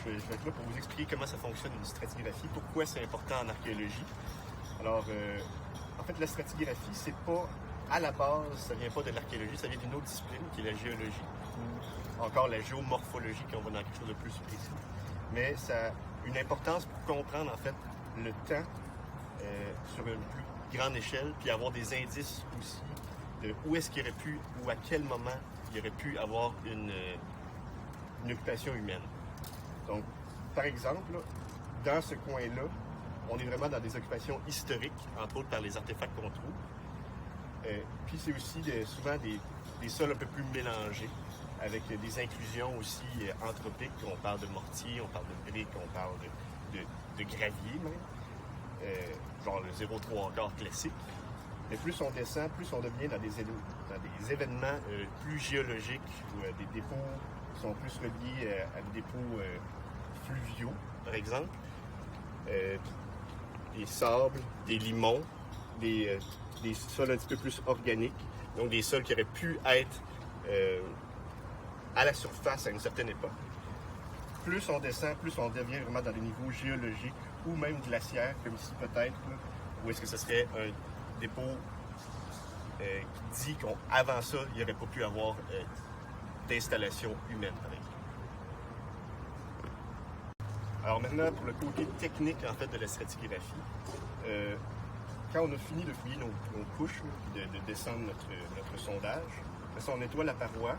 je vais être là pour vous expliquer comment ça fonctionne une stratigraphie, pourquoi c'est important en archéologie. Alors, en fait, la stratigraphie, c'est pas, à la base, ça vient pas de l'archéologie, ça vient d'une autre discipline qui est la géologie, ou encore la géomorphologie, quand on va dans quelque chose de plus précis. Mais ça a une importance pour comprendre, en fait, le temps sur une plus grande échelle, puis avoir des indices aussi de où est-ce qu'il aurait pu, ou à quel moment il aurait pu avoir une occupation humaine. Donc, par exemple, là, dans ce coin-là, on est vraiment dans des occupations historiques, entre autres par les artefacts qu'on trouve. Puis c'est aussi souvent des sols un peu plus mélangés, avec des inclusions aussi anthropiques. On parle de mortier, on parle de briques, on parle de gravier même, genre le 0,3 classique. Mais plus on descend, plus on devient dans des événements plus géologiques, où des dépôts sont plus reliés à des dépôts fluviaux, par exemple. Des sables, des limons, des sols un petit peu plus organiques, donc des sols qui auraient pu être à la surface à une certaine époque. Plus on descend, plus on devient vraiment dans des niveaux géologiques ou même glaciaires, comme ici peut-être, où est-ce que ce serait un dépôt qui dit qu'avant ça, il n'y aurait pas pu avoir d'installation humaine, par exemple. Alors maintenant, pour le côté technique en fait de la stratigraphie, quand on a fini de fouiller nos couches, de descendre notre sondage, après ça, on nettoie la paroi,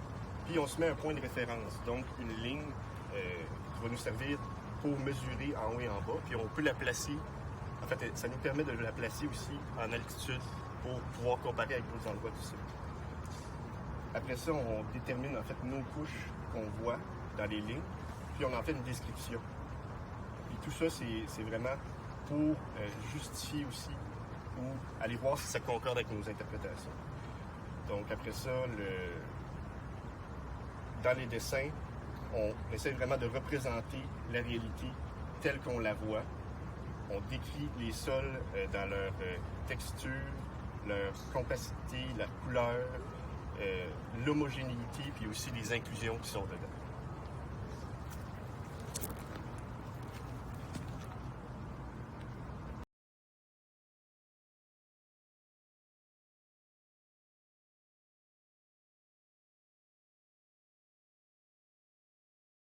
puis on se met un point de référence, donc une ligne qui va nous servir pour mesurer en haut et en bas, puis on peut la placer. En fait, ça nous permet de la placer aussi en altitude pour pouvoir comparer avec d'autres endroits du site. Après ça, on détermine en fait nos couches qu'on voit dans les lignes, puis on en fait une description. Puis tout ça, c'est vraiment pour justifier aussi ou aller voir si ça concorde avec nos interprétations. Donc après ça, dans les dessins, on essaie vraiment de représenter la réalité telle qu'on la voit. On décrit les sols dans leur texture, leur compacité, leur couleur, l'homogénéité, puis aussi les inclusions qui sont dedans.